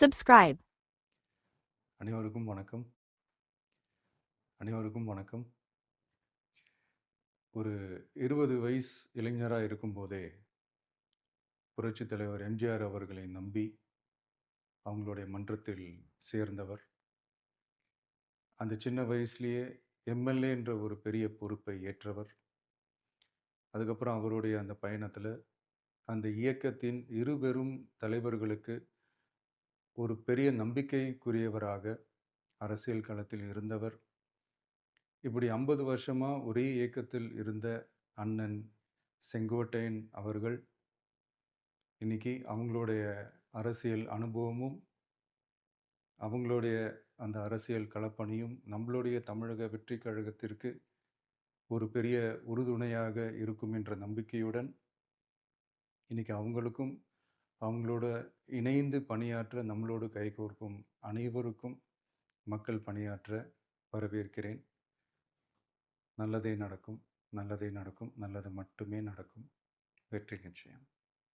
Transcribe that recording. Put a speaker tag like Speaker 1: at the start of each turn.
Speaker 1: Subscribe.
Speaker 2: அனைவருக்கும் வணக்கம். அனைவருக்கும் வணக்கம். ஒரு 20 வயசு இளைஞரா இருக்கும்போதே, புரட்சித் தலைவர் எம்ஜிஆர் அவர்களை நம்பி, அவங்களுடைய மன்றத்தில் சேர்ந்தவர். அந்த சின்ன வயசுலயே எம்எல்ஏ என்ற ஒரு பெரிய பொறுப்பை ஏற்றவர். அதுக்கப்புறம் அவருடைய அந்த பயணத்துல, அந்த இயக்கத்தின் இருபெரும் தலைவர்களுக்கு ஒரு பெரிய நம்பிக்கைக்குரியவராக அரசியல் களத்தில் இருந்தவர். இப்படி 50 வருஷமா ஒரே இயக்கத்தில் இருந்த அண்ணன் செங்கோட்டையன் அவர்கள் இன்னைக்கு அவங்களுடைய அரசியல் அனுபவமும், அவங்களுடைய அந்த அரசியல் களப்பணியும் நம்மளுடைய தமிழக வெற்றிக் கழகத்திற்கு ஒரு பெரிய உறுதுணையாக இருக்கும் என்ற நம்பிக்கையுடன், இன்னைக்கு அவங்களுக்கும், அவங்களோட இணைந்து பணியாற்ற நம்மளோடு கைகோர்க்கும் அனைவருக்கும் மக்கள் பணியாற்ற வரவேற்கிறேன். நல்லதே நடக்கும், நல்லதே நடக்கும், நல்லது மட்டுமே நடக்கும். வெற்றி நிச்சயம்.